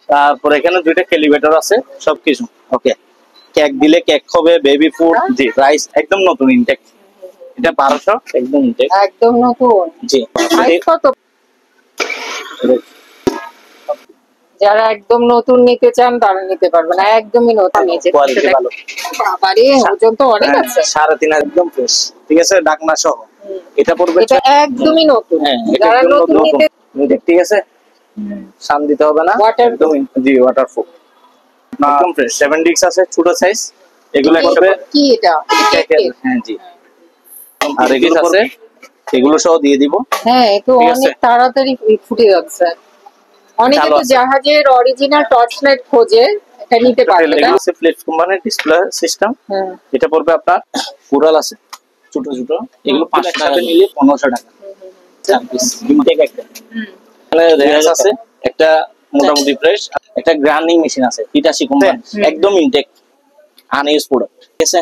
তারপর এখানে দুইটা ক্যালিব্রেটর আছে সবকিছু ওকে। কেক দিলে কেক হবে, বেবি ফুড, জি রাইস একদম নতুন ইনটেক। এটা 1200 একদম ইনটেক, একদম নতুন। জি। প্রাইস কত? যারা একদম নতুন নিতে চান তারা নিতে পারবেন, একদমই নতুন নিচে। কোয়ালিটি ভালো। বাবারে ওজন তো অনেক আছে। 3.5 একদম ফ্রেশ, ঠিক আছে, ডাকনা সহ। এটা পড়বে, এটা একদমই নতুন। এটা যারা নতুন নিতে, ঠিক আছে, সান দিতে হবে না, একদম জি ওয়াটারপ্রুফ একদম ফ্রেশ। 7 ডিক্স আছে ছোট সাইজ, এগুলো করবে কি এটা? হ্যাঁ জি। আর এগুলো আছে, এগুলো সহ দিয়ে দিব। হ্যাঁ তো অনেক তাড়াতাড়ি ফুটে যাচ্ছে। অনেকে তো জাহাজের অরিজিনাল টর্চ লাইট খোঁজে, এটা নিতে পারবে। এগুলো আছে ফ্লিপস কোম্পানির ডিসপ্লে সিস্টেম। এটা পড়বে আপনার কুরাল আছে ছোট ছোট, এগুলো 500 টাকা নিলে 1500 টাকা 4 পিস ইনটেক একটা। এখানে রেঞ্জ আছে একটা মোটামুটি ফ্রেশ, একটা গ্রাইন্ডিং মেশিন আছে হিটাচি কোম্পানি একদম ইনটেক আনইউজ প্রোডাক্ট, ঠিক আছে।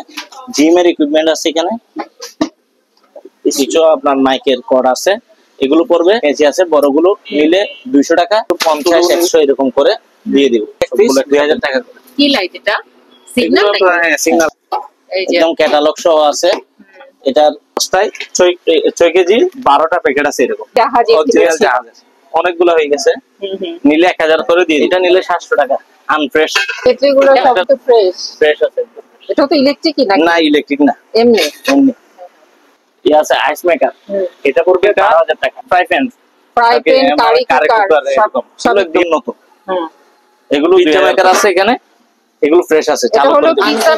জিমের ইকুইপমেন্ট আছে এখানে, কিছু আপনার মাইকের কর্ড আছে, এগুলো পড়বে কেজি আছে, বড়গুলো নিলে 200 টাকা, 50 100 এরকম করে দিয়ে দিব। 2000 টাকা করে। কি লাইট এটা? Signal light? হ্যাঁ সিগন্যাল, একদম ক্যাটালগ সহ আছে। এটার অবস্থায় 6 কেজি 12টা প্যাকেট আছে এরকম অরিজিনাল জাহাজ, অনেকগুলো হয়ে গেছে। নিলে 1000 করে দিয়ে, এটা নিলে 700 টাকা আনফ্রেশ। এগুলো সব তো ফ্রেশ ফ্রেশ আছে। এটা তো ইলেকট্রিক না? ইলেকট্রিক না, এমনি এমনি। ইয়া আছে আইস মেকার, এটা পড়বে 12000 টাকা। ফ্রাই প্যান, কারি কুকার সব একদম নতুন। এগুলো পিজ্জা মেকার আছে এখানে, এগুলো ফ্রেশ আছে। এটা হলো পিজ্জা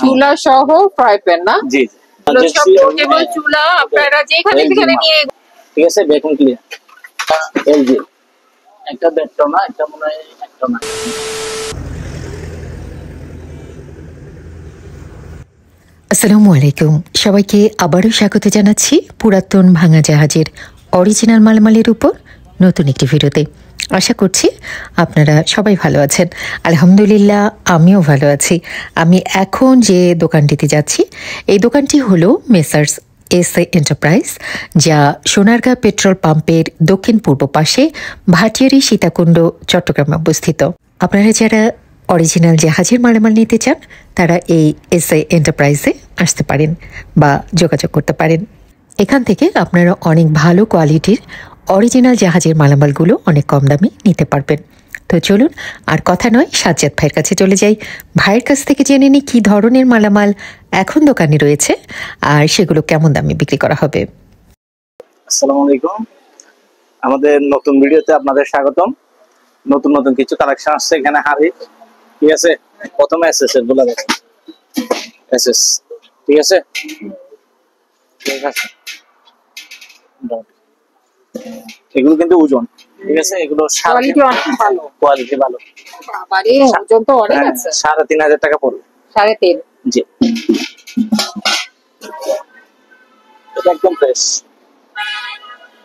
চুলা সহ ফ্রাই প্যান না? জি জি, সব পোর্টেবল চুলা, আপনারা যেখানে সেখানে নিয়ে, ঠিক আছে। ভ্যাকুয়াম ক্লিনার এই যে একটা ব্যাটটা না, এটা মনে হয় একটা না। আসসালামু আলাইকুম, সবাইকে আবারও স্বাগত জানাচ্ছি পুরাতন ভাঙা জাহাজের অরিজিনাল মালামালের উপর নতুন একটি ভিডিওতে। আশা করছি আপনারা সবাই ভালো আছেন। আলহামদুলিল্লাহ আমিও ভালো আছি। আমি এখন যে দোকানটিতে যাচ্ছি, এই দোকানটি হলো মেসার্স এসএ এন্টারপ্রাইজ, যা সোনারগাঁ পেট্রোল পাম্পের দক্ষিণ পূর্ব পাশে ভাটিয়ারি সীতাকুণ্ড চট্টগ্রামে অবস্থিত। আপনারা যারা অরিজিনাল জাহাজের মালামাল নিতে চান তারা এই এসএ এন্টারপ্রাইজে আসতে পারেন বা যোগাযোগ করতে পারেন। এখান থেকে আপনারা অনেক ভালো কোয়ালিটির অরিজিনাল জাহাজের মালামালগুলো অনেক কম দামে নিতে পারবেন। তো চলুন আর কথা নয়, সাজ্জাদ ভাইয়ের কাছে চলে যাই। ভাইয়ের কাছ থেকে জেনে নিই কী ধরনের মালামাল এখন দোকানে রয়েছে আর সেগুলো কেমন দামে বিক্রি করা হবে। আসসালামু আলাইকুম, আমাদের নতুন ভিডিওতে আপনাদের স্বাগতম। নতুন নতুন কিছু কালেকশন আসছে এখানে হাড়ি, ঠিক আছে। প্রথমে এসএস এর গুলো দেখেন, এসএস, ঠিক আছে, ঠিক আছে। এগুলো কিন্তু ওজন, ঠিক আছে, এগুলো কোয়ালিটি অনেক ভালো। কোয়ালিটি ভালো। বাবারে ওজন তো অনেক আছে। 3500 টাকা পড়বে। 3.5 জি, এটা একদম ফ্রেশ,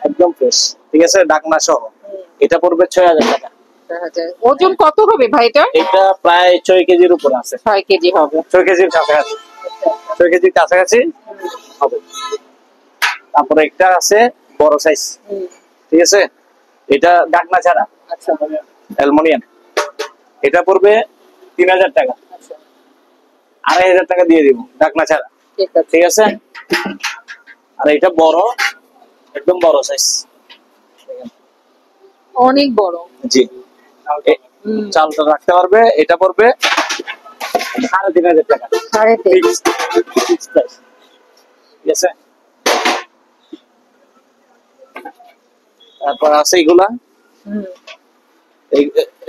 একদম ফ্রেশ, ঠিক আছে, ডাকনা সহ। এটা পড়বে 6000 টাকা। ওজন কত হবে ভাই এটা? এটা প্রায় 6 কেজির উপর আছে। 6 কেজি হবে। 6 কেজির কাছাকাছি, 6 কেজির কাছাকাছি হবে। তারপরে একটা আছে বড় সাইজ, ঠিক আছে, এটা ডাকনা ছাড়া, আচ্ছা, অ্যালুমিনিয়াম। এটা পড়বে 3000 টাকা। 2500 টাকা দিয়ে দিব ডাকনা ছাড়া, ঠিক আছে। আর এটা বড়, একদম বড় সাইজ, অনেক বড়, জি। চালটা রাখতে পারবে। এটা পড়বে 3500 টাকা। 3.5 ঠিক আছে। তারপর আছে এগুলা,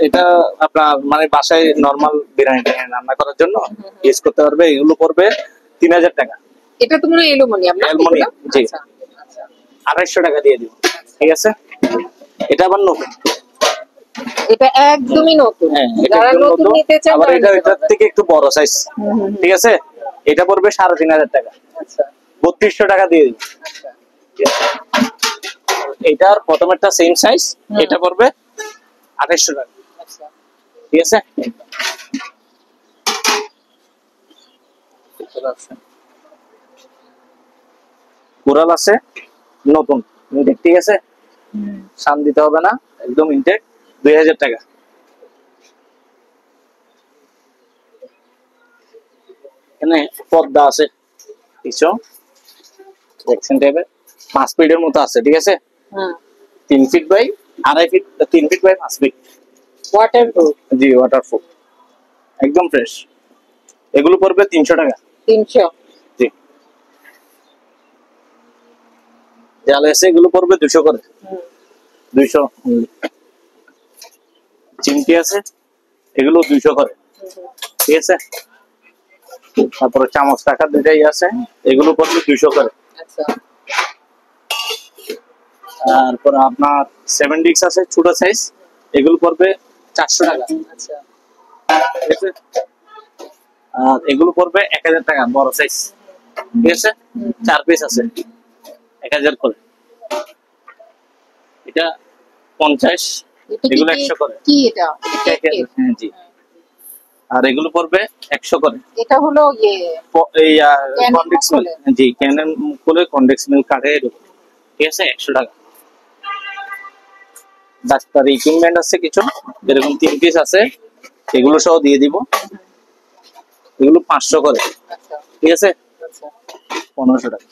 এটা আপনার মানে বাসায় নরমাল বিরিয়ানি রান্না করার জন্য ইউজ করতে পারবে। এগুলো পড়বে 3000 টাকা। এটা তো মনে হয় অ্যালুমিনিয়াম না? অ্যালুমিনিয়াম, জি। 2800 টাকা দিয়ে দিব, ঠিক আছে। এটা আবার নতুন, এটা একদমই নতুন। এটা যারা নতুন নিতে চান আবার এটা এটার থেকে একটু বড় সাইজ, ঠিক আছে। এটা পড়বে 3500 টাকা। আচ্ছা, 3200 টাকা দিয়ে দিব। এটার প্রথমেরটা সেম সাইজ, এটা পড়বে 2800 টাকা। আচ্ছা, ঠিক আছে। কোরাল আছে নতুন ইনটেক, ঠিক আছে, সান দিতে হবে না, একদম ইনটেক, 2000 টাকা। এখানে পর্দা আছে কিছু দেখছেন টাইপের 5 ফিটের মতো আছে, ঠিক আছে? 3 feet by 2.5 feet, 3 feet by 5 feet. Waterproof? জি ওয়াটারপ্রুফ, একদম ফ্রেশ। এগুলো পড়বে 300 টাকা। 300? জি। জাল আছে এগুলো পড়বে 200 করে। 200। চিমটি আছে এগুলো 200 করে, ঠিক আছে? তারপরে চামচ টাকা দুটাই আছে, এগুলো পড়বে 200 করে। আচ্ছা। তারপর আপনার 7 ডিক্স আছে ছোট সাইজ, এগুলো পড়বে 400 টাকা। আচ্ছা। ঠিক আছে? আর এগুলো পড়বে 1000 টাকা বড় সাইজ, ঠিক আছে? 4 পিস আছে 1000 করে। এটা 50, এগুলো 100 করে। কি এটা? হ্যাঁ জি। আর এগুলো পড়বে 100 করে। এটা হলো এই কনডেক্স মিল্ক, জি ক্যানন করে কনডেক্স মিল্ক কাটে এরকম, ঠিক আছে? 100 টাকা। ডাক্তার ইকুইপমেন্ট আছে কিছু, এরকম 3 পিস আছে, এগুলো সহ দিয়ে দিব। এগুলো 500 করে, ঠিক আছে? 1500 টাকা।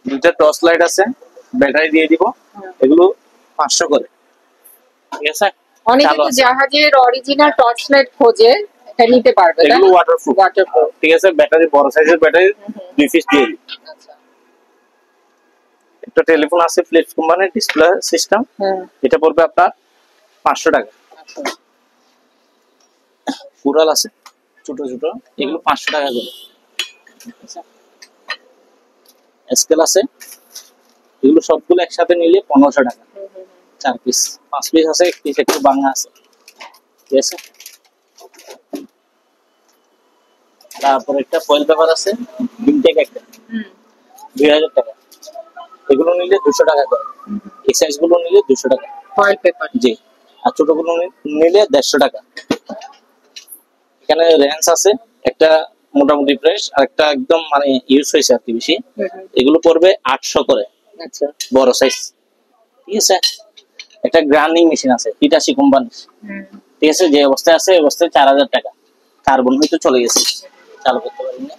দুইটা টর্চ লাইট আছে, ব্যাটারি দিয়ে দিব, এগুলো 500 করে, ঠিক আছে? অনেকে তো জাহাজের অরিজিনাল টর্চ লাইট খোঁজে, এটা নিতে পারবে। এগুলো ওয়াটারপ্রুফ, ঠিক আছে? ব্যাটারি বড় সাইজের ব্যাটারি 2 পিস দিয়ে দিই। একটা টেলিফোন আছে ফ্লিপস কোম্পানির ডিসপ্লে সিস্টেম, এটা পড়বে আপনার 500 টাকা। কুরাল আছে ছোট ছোট, এগুলো 500 টাকা করে। স্কেল আছে, এগুলো সবগুলো একসাথে নিলে 1500 টাকা। 4 পিস, 5 পিস আছে, 1 পিস একটু ভাঙা আছে, ঠিক আছে? তারপর একটা ফয়েল পেপার আছে বিনটেক একটা, 2000 টাকা। এগুলো নিলে 200 টাকা করে। এই সাইজ গুলো নিলে 200 টাকা ফয়েল পেপার। জি। আর ছোটগুলো নিলে 150 টাকা। এখানে রেঞ্জ আছে একটা মোটামুটি ফ্রেশ, আর একটা একদম মানে ইউজ হয়েছে আর কি বেশি, এগুলো পড়বে 800 করে। আচ্ছা। বড় সাইজ, ঠিক আছে? একটা গ্রাইন্ডিং মেশিন আছে হিটাচি কোম্পানি, ঠিক আছে? যে অবস্থায় আছে এই অবস্থায় 4000 টাকা। কার্বন হয়তো চলে গেছে, চালু করতে পারিনি।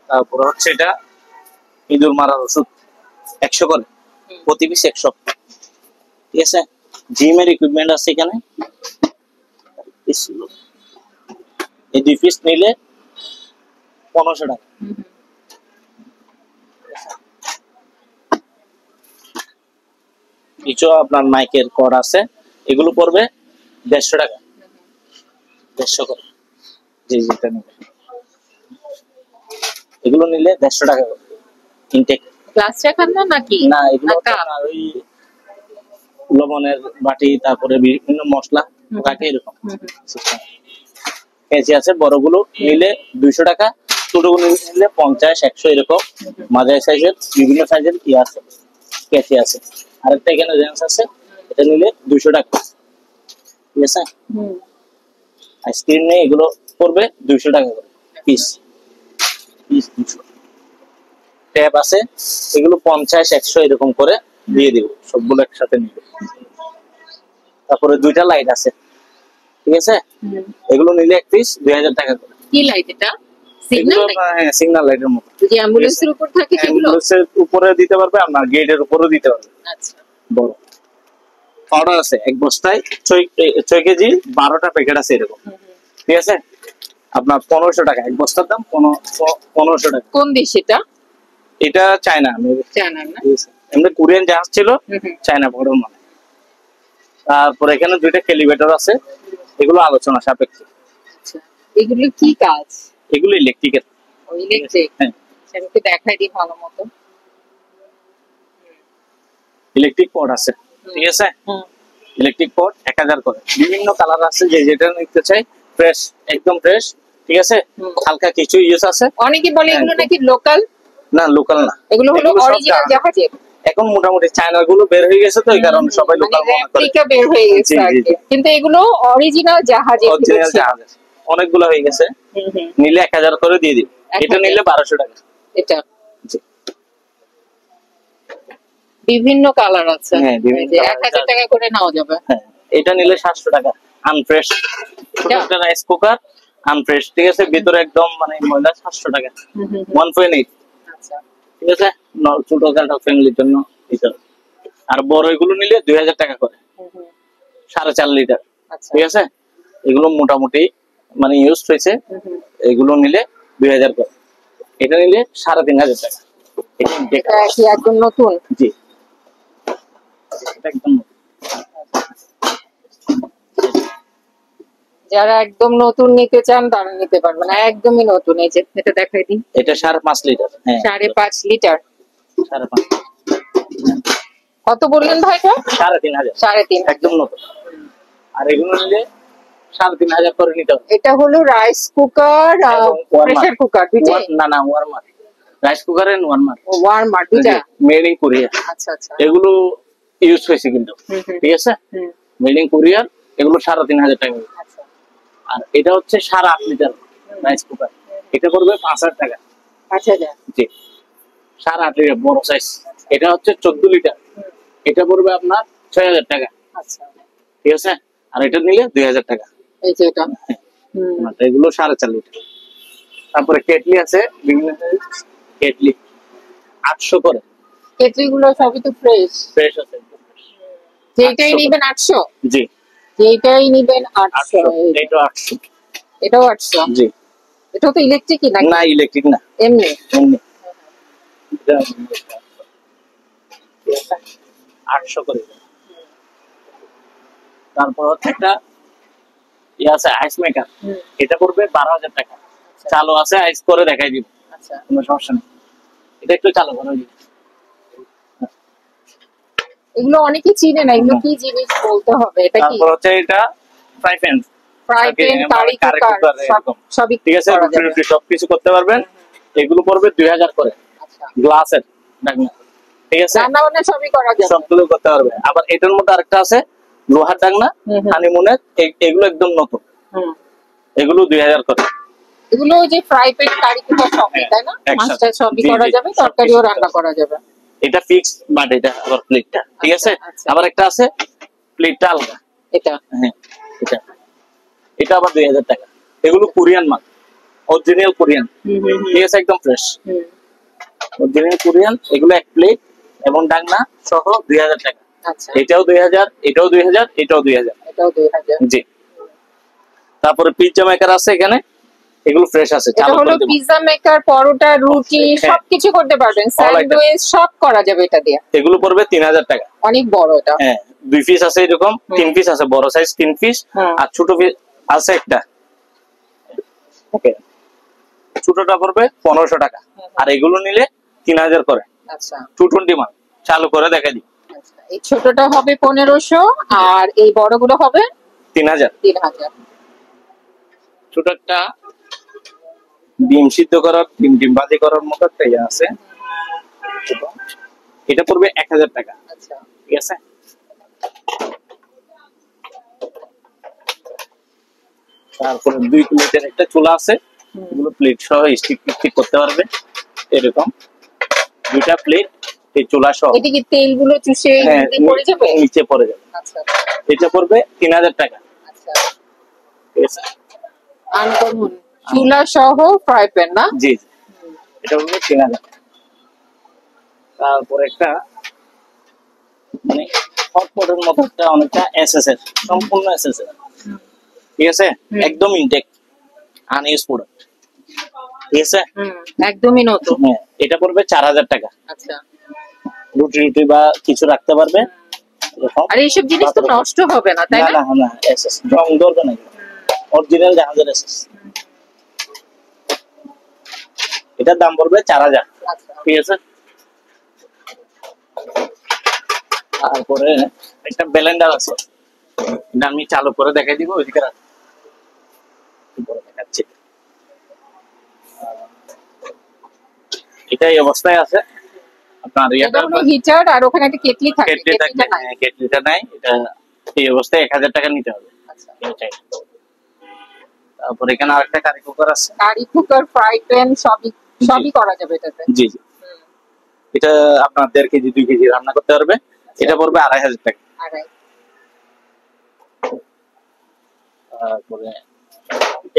তারপর হচ্ছে এটা ইঁদুর মারার ওষুধ, 100 করে, প্রতি পিস 100, ঠিক আছে? জিমের ইকুইপমেন্ট আছে এখানে, এই 2 পিস নিলে 1500 টাকা। কিছু আপনার নাইকের কর্ড আছে, এগুলো পড়বে 150 টাকা। 150 করে, জি যেটা নেবে এগুলো নিলে 150 টাকা করে। ইনটেক গ্লাস রাখার না নাকি? না, এগুলো আপনার ওই লবণের বাটি, তারপরে বিভিন্ন মশলা রাখে এরকম সিস্টেম। কেঁচি আছে, বড়গুলো নিলে 200 টাকা, ছোটগুলো নিলে 50, 100 এরকম। মাঝারি সাইজের বিভিন্ন সাইজের কি আছে, কেঁচি আছে। আরেকটা এখানে রেঞ্জ আছে, এটা নিলে 200 টাকা, ঠিক আছে? আইসক্রিম নেই, এগুলো পড়বে 200 টাকা করে পিস, পিস 200। ট্যাপ আছে, এগুলো 50, 100 এরকম করে দিয়ে দিব, সবগুলো একসাথে নিবে। তারপরে 2টা লাইট আছে, ঠিক আছে? এগুলো নিলে এক পিস 2000 টাকা করে। কি লাইট এটা? সিগন্যাল? হ্যাঁ, সিগন্যাল লাইটের মতো, যে অ্যাম্বুলেন্সের উপর থাকে সেগুলো? অ্যাম্বুলেন্সের উপরে দিতে পারবে, আপনার গেটের উপরেও দিতে পারবে। আচ্ছা। বড় পাউডার আছে, এক বস্তায় 6 কেজি 12টা প্যাকেট আছে এরকম, ঠিক আছে? আপনার 1500 টাকা, এক বস্তার দাম 1500 টাকা। কোন দেশ এটা? এটা চায়না, চায়না না? এমনি কোরিয়ান জাহাজ ছিল, চায়না পাউডার মানে। তারপর এখানে 2টা ক্যালিব্রেটর আছে, এগুলো আলোচনা সাপেক্ষে। এগুলো কি কাজ? এগুলো ইলেকট্রিকের। ইলেকট্রিক? হ্যাঁ, সেটাকে দেখাই দিই ভালো মতো। ইলেকট্রিক পট আছে, ঠিক আছে? ইলেকট্রিক পট 1000 করে। বিভিন্ন কালার আছে, যে যেটা নিতে চাই, ফ্রেশ, একদম ফ্রেশ, ঠিক আছে? হালকা কিছু ইউজ আছে। অনেকে বলে এগুলো নাকি লোকাল। না, লোকাল না, এগুলো হলো অরিজিনাল জাহাজের। এখন মোটামুটি চায়না গুলো বের হয়ে গেছে, তো এই কারণে সবাই লোকাল মনে করে। রেপ্লিকা বের হয়ে গেছে আর কি, কিন্তু এগুলো অরিজিনাল জাহাজের। অরিজিনাল জাহাজের অনেকগুলো হয়ে গেছে, নিলে 1000 করে দিয়ে দিই। এটা নিলে 1200 টাকা। এটা বিভিন্ন কালার আছে, 1000 টাকা করে নেওয়া যাবে। হ্যাঁ, এটা নিলে 700 টাকা। আনফ্রেশ একটা রাইস কুকার, আনফ্রেশ, ঠিক আছে, ভিতরে একদম মানে ময়লা, 700 টাকা 1.8। আচ্ছা ঠিক আছে, ছোট খাটো ফ্যামিলির জন্য ভিতরে। আর বড় এগুলো নিলে 2000 টাকা করে, 4.5 লিটার। আচ্ছা ঠিক আছে, এগুলো মোটামুটি মানে ইউজ হয়েছে, এগুলো নিলে 2000 করে। এটা নিলে 3500 টাকা। এটা কি একদম নতুন? জি, এটা একদম নতুন। যারা একদম নতুন নিতে চান তারা নিতে পারবেন, একদমই নতুন। এই যে এটা দেখাই দিন, এটা 5.5 লিটার। হ্যাঁ, 5.5 লিটার। 5.5। কত বললেন ভাই? 3500। 3.5 একদম নতুন। আর এগুলো নিলে 3500 করে নিতে হবে। এটা হলো রাইস কুকার, প্রেসার কুকার দুইটাই? না warmer, rice cooker and warmer. Warmer দুইটা, মেড ইন কোরিয়া। আচ্ছা আচ্ছা। এগুলো ইউজ হয়েছে কিন্তু, ঠিক আছে, মেড ইন কোরিয়া। এগুলো 3500 টাকা। আচ্ছা। আর এটা হচ্ছে 8.5 লিটার রাইস কুকার, এটা পড়বে 5000 টাকা। 5000? জি, 8.5 লিটার বড় সাইজ। এটা হচ্ছে 14 লিটার, এটা পড়বে আপনার 6000 টাকা। আচ্ছা, ঠিক আছে। আর এটা নিলে 2000 টাকা। এই যে এটা, এগুলো 4.5 লিটার। তারপরে কেটলি আছে, বিভিন্ন কেটলি 800 করে। কেটলি গুলো সবই তো ফ্রেশ? ফ্রেশ আছে, যেটাই নিবেন 800? জি, যেটাই নিবেন 800। 800। এটা 800। এটাও 800? জি। এটা তো ইলেকট্রিক নাকি? না, ইলেকট্রিক না, এমনি এমনি। এটা 800 করে। তারপর হচ্ছে একটা আছে আইস মেকার, এটা পড়বে 12000 টাকা। চালু আছে, আইস করে দেখাই দিব, আচ্ছা। কোনো সমস্যা নেই। এটা একটু চালু করে দিই। এগুলো অনেকে চিনে না, এগুলো কি জিনিস বলতে হবে? এটা কি? তারপর হচ্ছে এটা fry pan, fry pan, curry cooker, সবই ঠিক আছে, করা যাবে। রুটি সবকিছু করতে পারবেন। এগুলো পড়বে 2000 করে। আচ্ছা, গ্লাসের ঢাকনা, ঠিক আছে, রান্না বান্না সবই করা যাবে, সবগুলো করতে পারবে। আবার এটার মধ্যে আরেকটা আছে লোহার ঢাকনা, হানিমুনের, এগুলো একদম নতুন, এগুলো 2000 করে। এগুলো যে ফ্রাই প্যান, কারি কুকার সবই, তাই না? মাছটা সবই করা যাবে, তরকারিও রান্না করা যাবে। এটা ফিক্স, বাট এটা আবার প্লেটটা, ঠিক আছে। আবার একটা আছে প্লেটটা আলাদা, এটা, হ্যাঁ, এটা আবার 2000 টাকা। এগুলো কোরিয়ান মাল, অরিজিনাল কোরিয়ান, ঠিক আছে, একদম ফ্রেশ অরিজিনাল কোরিয়ান। এগুলো এক প্লেট এবং ডাকনা সহ 2000 টাকা। আচ্ছা, এটাও 2000, এটাও 2000, এটাও 2000। এটাও 2000। জি। তারপরে পিজ্জা মেকার আছে এখানে, এগুলো ফ্রেশ আছে, এটা হলো পিজ্জা মেকার, পরোটা, রুটি সবকিছু করতে পারবেন, স্যান্ডউইচ সব করা যাবে এটা দিয়ে। এগুলো পড়বে 3000 টাকা। অনেক বড় এটা। হ্যাঁ, 2 পিস আছে এরকম, 3 পিস আছে, বড় সাইজ 3 পিস, আর ছোট পিস আছে একটা। ওকে, ছোটটা পড়বে 1500 টাকা। আর এগুলো নিলে 3000 করে। আচ্টা, 220 মান। চালু করে দেখাই দিই। আচ্ছা, এই ছোটটা হবে 1500 আর এই বড়গুলো হবে 3000। 3000। ছোট একটা ডিম সিদ্ধ করার, ডিম ভাজি করার মতো একটা ইয়ে আছে, এটা পড়বে 1000 টাকা। আচ্ছা, ঠিক আছে। তারপরে 2 প্লেটের একটা চুলা আছে, এগুলো প্লেট সহ স্টিক করতে পারবে, এরকম 2টা প্লেট এই চুলা সহ। এটা কি তেলগুলো চুষে পড়ে যাবে? নিচে পড়ে যাবে। আচ্ছা, এটা পড়বে 3000 টাকা। আচ্ছা, ঠিক আছে। আনকমন চুলা সহ ফ্রাই প্যান না? জি, এটা পড়বে 3000। তারপর একটা মানে হটপটের মতো একটা, অনেকটা এসএস এর, সম্পূর্ণ এসএস এর, ঠিক আছে, একদম ইনটেক, আনইউজ প্রোডাক্ট, ঠিক আছে, একদমই নতুন। হ্যাঁ, এটা পড়বে 4000 টাকা। আচ্ছা, রুটি বা কিছু রাখতে পারবে। আর এইসব জিনিস তো নষ্ট হবে না, তাই না? না না, এসএস জং ধরবে না, অরিজিনাল জাহাজের এসএস। এটার দাম পড়বে 4000। আচ্ছা, ঠিক আছে। তারপরে একটা ব্লেন্ডার আছে, এটা আমি চালু করে দেখাই দিব, ওইদিকে দেখাচ্ছি। এটা এই অবস্থায় আছে আপনার। এটা হলো হিটার, আর ওখানে একটা কেটলি থাকে। কেটলিটা নাই, এটা এই অবস্থায় 1000 টাকা নিতে হবে। আচ্ছা, তারপর এখানে আরেকটা কারি কুকার আছে, কারি কুকার, ফ্রাই প্যান সবই করা যাবে এটাতে। জি জি। এটা আপনার 1.5 কেজি 2 কেজি রান্না করতে পারবে। এটা পড়বে 2500 টাকা। তারপরে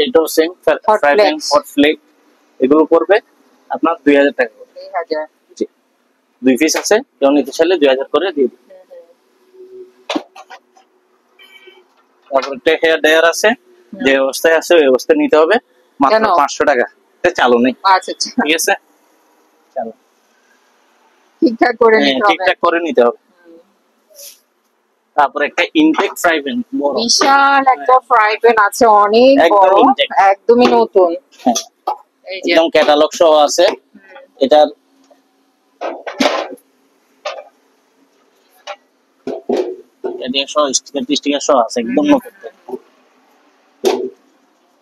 এটাও same fry pan hot plate, এগুলো পড়বে আপনার 2000 টাকা। 2000। জি, 2 পিস আছে, কেউ নিতে চাইলে 2000 করে দিয়ে দিন। তারপর একটা হেয়ার ড্রায়ার আছে, যে অবস্থায় আছে ওই অবস্থায় নিতে হবে, মাত্র 500 টাকা। এটা চালু নেই। আচ্ছা আচ্ছা, ঠিক আছে, চালু ঠিকঠাক করে নিতে হবে। ঠিকঠাক করে নিতে হবে। তারপর একটা ইনটেক ফ্রাই প্যান, বড় বিশাল একটা ফ্রাই প্যান আছে, অনেক বড়, একদমই নতুন। এই যে একদম ক্যাটালগ সহ আছে। এটার স্টিকার সহ আছে, একদম নতুন।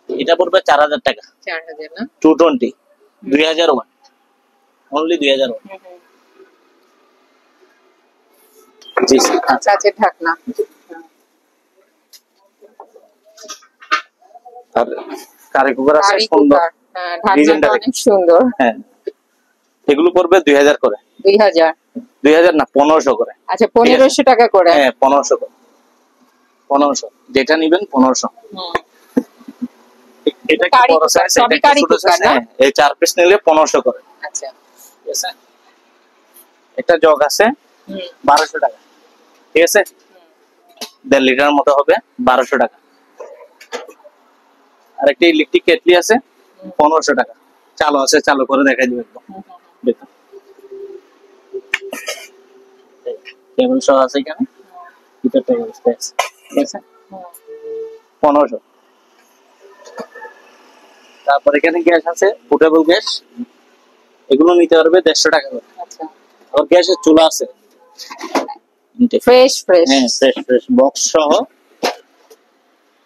এটা পড়বে 4000 টাকা। 4000 না, 220, 2000 ওয়াট, অনলি 2000 ওয়াট। জি স্যার। আচ্ছা আচ্ছা, ঢাকনা। আর কারি কুকার আছে সুন্দর, হ্যাঁ, ঢাকনাটা অনেক সুন্দর। হ্যাঁ, এগুলো পড়বে 2000 করে। 2000? 2000 না, 1500 করে। আচ্ছা, 1500 টাকা করে। হ্যাঁ, 1500 করে। 1500, যেটা নিবেন 1500। এটা কি বড় সাইজ, এটা কি ছোট সাইজ? হ্যাঁ, এই 4 পিস নিলে 1500 করে। আচ্ছা, ঠিক আছে। একটা জগ আছে 1200 টাকা। ঠিক আছে, 1.5 লিটার মতো হবে, 1200 টাকা। আর একটা ইলেকট্রিক কেটলি আছে 1500 টাকা। চালু আছে, চালু করে দেখাই দিবেন। দেখুন, কেবল সহ আছে এখানে, ভিতরটা অবস্থা আছে। ঠিক আছে, 1500। তারপর এখানে গ্যাস আছে, পোর্টেবল গ্যাস, এগুলো নিতে পারবে 150 টাকা করে। আচ্ছা, আর গ্যাসের চুলা আছে ফ্রেশ ফ্রেশ। হ্যাঁ, ফ্রেশ ফ্রেশ বক্স সহ।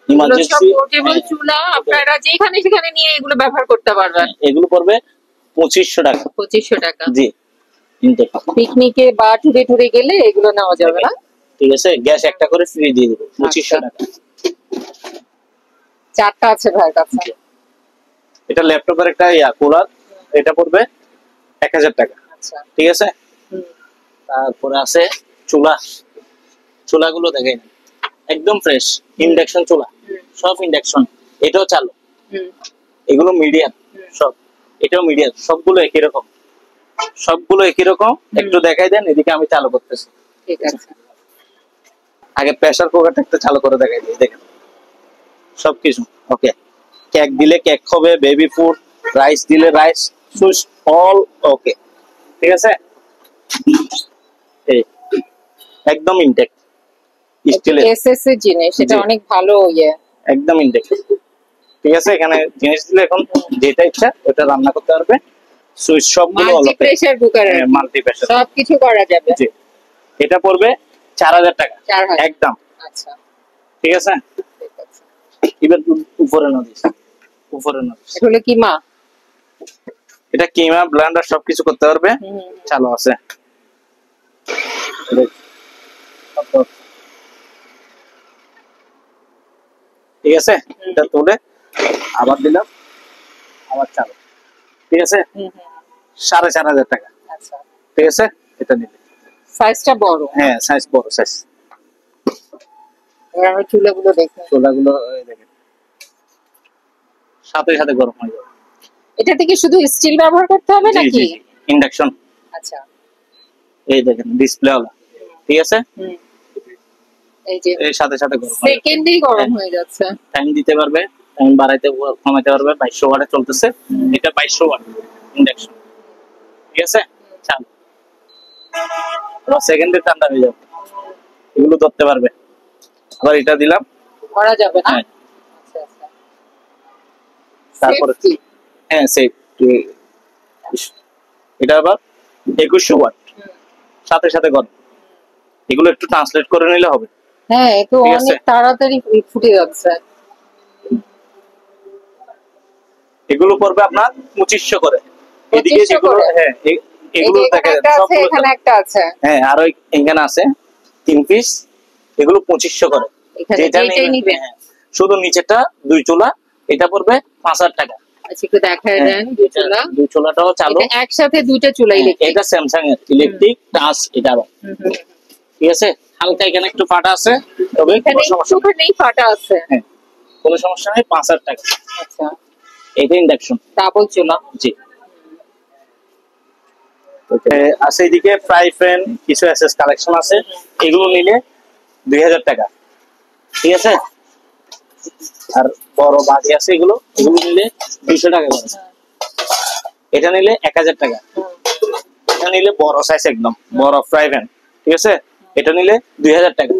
এগুলো সব পোর্টেবল চুলা, আপনারা যেখানে সেখানে নিয়ে এগুলো ব্যবহার করতে পারবেন। এগুলো পড়বে 2500 টাকা। 2500 টাকা। জি, পিকনিকে বা টুরে টুরে গেলে এগুলো নেওয়া যাবে না? ঠিক আছে, গ্যাস একটা করে ফ্রি দিয়ে দেব, 2500 টাকা। 4টা আছে ভাইয়ের কাছে। এটা ল্যাপটপের একটা কুলার, এটা পড়বে 1000 টাকা। আচ্ছা, ঠিক আছে। তারপরে আছে চুলা, চুলাগুলো দেখেন একদম ফ্রেশ, ইন্ডাকশন চুলা, সব ইন্ডাকশন। এটাও চালু, এগুলো মিডিয়াম সব, এটাও মিডিয়াম, সবগুলো একই রকম, সবগুলো একই রকম। একটু দেখাই দেন, এদিকে আমি চালু করতেছি। ঠিক আছে। আগে প্রেসার কুকারটা একটু চালু করে দেখাই দিই, দেখেন সবকিছু ওকে। কেক দিলে কেক হবে, বেবি ফুড, রাইস দিলে রাইস, সুইচ অল ওকে। ঠিক আছে, এই একদম ইনটেক স্টিলের এসএস এর জিনিস, এটা অনেক ভালো ইয়ে, একদম ইনটেক। ঠিক আছে, এখানে জিনিস দিলে এখন যেটা ইচ্ছা ওটা রান্না করতে পারবে। সুইচ সবগুলো multi pressure cooker, multi pressure সবকিছু করা যাবে। জি, এটা পড়বে 4000 টাকা 4000 একদম। আচ্ছা, ঠিক আছে। ঠিক আছে। এবার উপরে না দিস, উপরে না দিস। এগুলো কি মা? এটা কিমা ব্লেন্ডার সবকিছু করতে পারবে, চালু আছে। ঠিক আছে, এটা তুলে আবার দিলাম, আবার চালু। ঠিক আছে, 4500 টাকা। আচ্ছা, ঠিক আছে, এটা নিলে সাইজটা বড়। হ্যাঁ, সাইজ বড় সাইজ। এবার আমরা চুলাগুলো দেখি। চুলাগুলো দেখেন সাথে সাথে গরম হয়ে যাবে। এটা থেকে শুধু স্টিল ব্যবহার করতে হবে নাকি? ইন্ডাকশন। আচ্ছা, এই দেখেন ডিসপ্লে ওয়ালা। ঠিক আছে, এই যে এর সাথে সাথে গরম সেকেন্ডেই গরম হয়ে যাচ্ছে। টাইম দিতে পারবে, টাইম বাড়াইতে কমাইতে পারবে। 2200 ওয়াটে চলতেছে, এটা 2200 ওয়াট ইন্ডাকশন। ঠিক আছে, চালু, সেকেন্ডে ঠান্ডা হয়ে যাবে, এগুলো ধরতে পারবে। আবার এটা দিলাম, করা যাবে না? হ্যাঁ। আচ্ছা আচ্ছা, তারপরে Safety। হ্যাঁ সেফ। এটা আবার 2100 ওয়াট, সাথে সাথে গরম। এগুলো একটু ট্রান্সলেট করে নিলে হবে। হ্যাঁ, তো ঠিক আছে। অনেক তাড়াতাড়ি ফুটে যাচ্ছে। এগুলো পড়বে আপনার 2500 করে। এদিকে 2500 যেগুলো করে? হ্যাঁ এগুলো এখানে দেখেন একটা আছে, সবগুলো এখানে একটা আছে। হ্যাঁ, আর ওই এখানে আছে 3 পিস, এগুলো 2500 করে। এখানে যেটা যেটাই নিবে। হ্যাঁ, শুধু নিচেটা 2 চুলা, এটা পড়বে 5000 টাকা। আচ্ছা, একটু দেখায় দেন। দুই চুলা, 2 চুলাটাও চালু। এটা একসাথে দুইটা চুলাই দেখি। এটা স্যামসাং এর ইলেকট্রিক টাচ, এটা আবার ঠিক আছে। হালকা এখানে একটু ফাটা আছে, তবে এখানে কোনো সমস্যা নেই। একটুখানি ফাটা আছে। হ্যাঁ, কোনো সমস্যা নেই, 5000 টাকা। আচ্ছা, এটা ইন্ডাকশন ডাবল চুলা। জি। আছে এদিকে ফ্রাই প্যান কিছু এসএস কালেকশন আছে, এগুলো নিলে 2000 টাকা, ঠিক আছে। আর বড় বাটি আছে, এগুলো নিলে 200 টাকা করে। এটা নিলে 1000 টাকা। এটা নিলে বড় সাইজ, একদম বড় ফ্রাই প্যান, ঠিক আছে, এটা নিলে 2000 টাকা।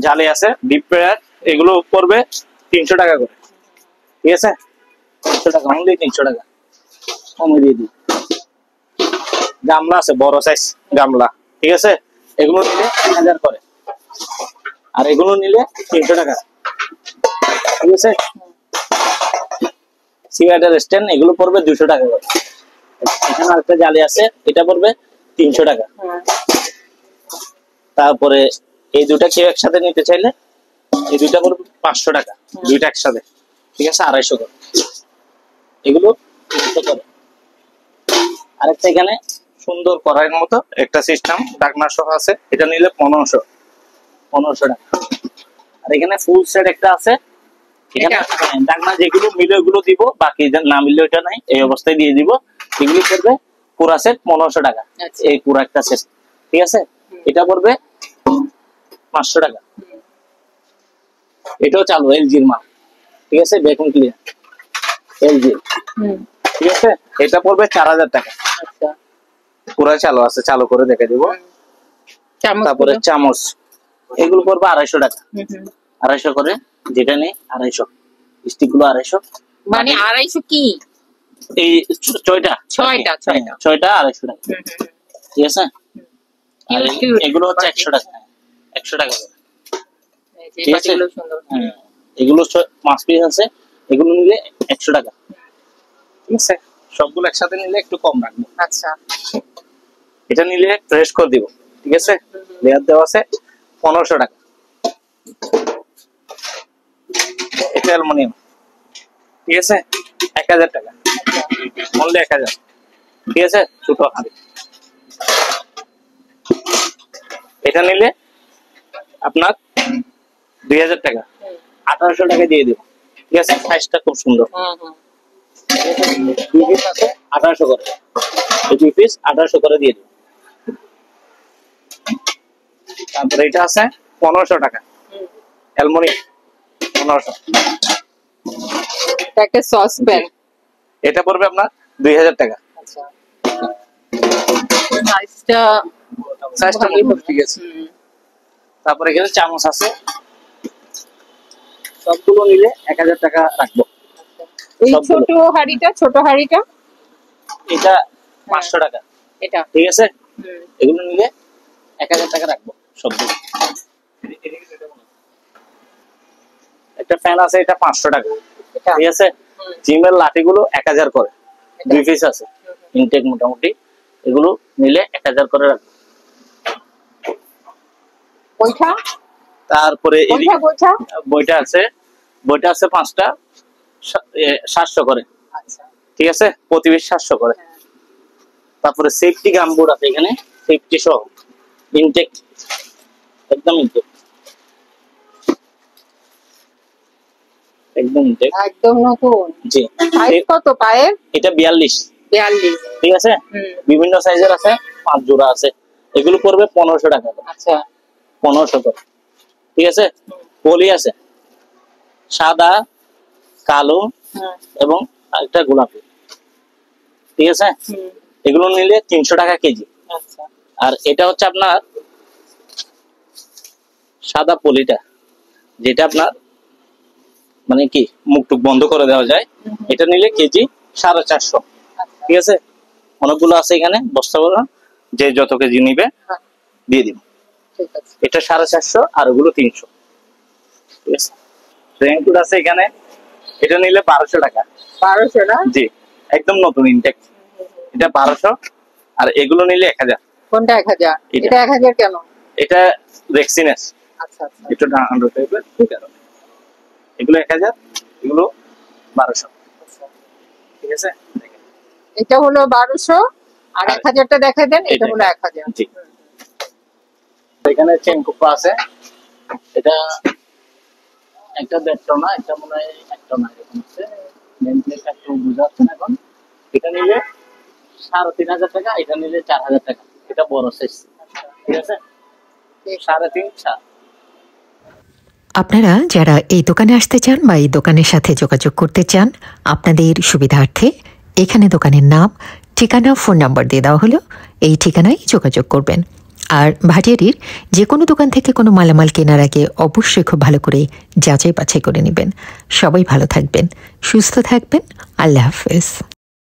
জালি আছে ডিপ ফ্রায়ার, এগুলো পড়বে 300 টাকা করে, ঠিক আছে। 300 টাকা অনলি, 300 টাকা কমে দিয়ে দিই। গামলা আছে বড় সাইজ গামলা, ঠিক আছে, এগুলো নিলে 1000 করে, আর এগুলো নিলে 300 টাকা, ঠিক আছে। সিগারেটের স্ট্যান্ড, এগুলো পড়বে 200 টাকা করে। এখানে আরেকটা জালি আছে, এটা পড়বে 300 টাকা। তারপরে এই দুটা কেউ একসাথে নিতে চাইলে এই দুইটা পড়বে 500 টাকা, দুইটা একসাথে, ঠিক আছে, 250 করে। এগুলো 300 করে। আরেকটা এখানে সুন্দর কড়াইয়ের মতো একটা সিস্টেম ঢাকনা সহ আছে, এটা নিলে 1500 টাকা। আর এখানে ফুল সেট একটা আছে, এখানে ঢাকনা যেগুলো মিলে ওগুলো দিব, বাকি না মিললে ওইটা নাই, এই অবস্থায় দিয়ে দিব। এগুলো পড়বে পুরা সেট 1500 টাকা, এই পুরা একটা সেট, ঠিক আছে। এটা পড়বে 500 টাকা। এটাও চালু, এলজির মাল, ঠিক আছে, ভ্যাকুয়াম ক্লিনার এলজি, ঠিক আছে। এটা পড়বে 4000 টাকা। আচ্ছা, পুরা চালু আছে, চালু করে দেখে দিব। তারপরে চামচ, এগুলো পড়বে 250 টাকা, 250 করে, যেটা নেই 250, স্টিক গুলো 250। মানে 250 কি? এই ছয়টা 250 টাকা, ঠিক আছে। আর এগুলো হচ্ছে 100 টাকা, 100 টাকা করে, ঠিক আছে। এগুলো 5 পিস আছে, এগুলো নিলে 100 টাকা, ঠিক আছে। সবগুলো একসাথে নিলে একটু কম রাখবো। আচ্ছা, এটা নিলে ফ্রেশ করে দিব, ঠিক আছে। লেয়ার দেওয়া আছে 1500 টাকা। এটা অ্যালুমিনিয়াম, ঠিক আছে, 1000 টাকা, অনলি 1000, ঠিক আছে, ছোট হাঁড়ি। এটা নিলে আপনার 2000 টাকা, 1800 টাকা দিয়ে দিব, ঠিক আছে। সাইজটা খুব সুন্দর, 2 পিস আছে 1800 করে, এই 2 পিস 1800 করে দিয়ে দিব। তারপরে এটা আছে 1500 টাকা, অ্যালুমিনিয়াম 1500। এটা একটা সস প্যান, এটা পড়বে আপনার 2000 টাকা। আচ্ছা, সাইজটা ঠিক আছে। তারপরে এখানে চামচ আছে, সবগুলো নিলে 1000 টাকা রাখবো। এই ছোট হাঁড়িটা এটা 500 টাকা, এটা, ঠিক আছে। এগুলো নিলে 1000 টাকা রাখবো সবগুলো। একটা ফ্যান আছে, এটা 500 টাকা, ঠিক আছে। জিমের লাঠিগুলো 1000 করে, 2 পিস আছে ইনটেক মোটামুটি, এগুলো নিলে 1000 করে রাখবো। তারপরে বইটা আছে 5টা, 700 করে, ঠিক আছে, প্রতি পিস 700 করে। তারপরে সেফটি গামবুট আছে এখানে, সেফটি সহ ইনটেক, একদম ইনটেক, একদম নতুন। জি। সাইজ কত পায়ের? এটা 42, ঠিক আছে। বিভিন্ন সাইজের আছে, 5 জোড়া আছে, এগুলো পড়বে 1500 টাকা। আচ্ছা, 1500 করে, ঠিক আছে। পলি আছে সাদা, কালো এবং একটা গোলাপি, ঠিক আছে। এগুলো নিলে 300 টাকা কেজি। আচ্ছা, আর এটা হচ্ছে আপনার সাদা পলিটা, যেটা আপনার মানে কি মুখটুক বন্ধ করে দেওয়া যায়, এটা নিলে কেজি 450, ঠিক আছে। অনেকগুলো আছে এখানে, বস্তা বড়, যে যত কেজি নিবে দিয়ে দিব। এটা 450 আর ওগুলো 300, ঠিক আছে। রেইনকোট আছে এখানে, এটা নিলে 1200 টাকা। 1200 না? জি, একদম নতুন ইনটেক, এটা 1200। আর এগুলো নিলে 1000। কোনটা 1000? এটা 1000 কেন? এটা রেক্সিনেস, আচ্ছা আচ্ছা, এটা 100 টাইপের, ঠিক আছে। এগুলো 1000, এগুলো 1200, ঠিক আছে। এটা হলো 1200 আর 1000টা দেখাই দেন, এটা হলো 1000। জি। এখানে চেন কুপা আছে, এটা একটা 1.5 টন, একটা মনে হয় 1 টন এরকম আছে। নেম প্লেট একটু বুঝা যাচ্ছে না এখন। এটা নিলে 3,500 টাকা, এটা নিলে 4,000 টাকা। এটা বড় সাইজ, ঠিক আছে? 3.5 4। আপনারা যারা এই দোকানে আসতে চান বা এই দোকানের সাথে যোগাযোগ করতে চান, আপনাদের সুবিধার্থে এখানে দোকানের নাম, ঠিকানা, ফোন নাম্বার দিয়ে দেওয়া হলো। এই ঠিকানায় যোগাযোগ করবেন। আর ভাটিয়ারির যে কোনো দোকান থেকে কোনো মালামাল কেনার আগে অবশ্যই খুব ভালো করে যাচাই বাছাই করে নেবেন। সবাই ভালো থাকবেন, সুস্থ থাকবেন। আল্লাহ হাফেজ।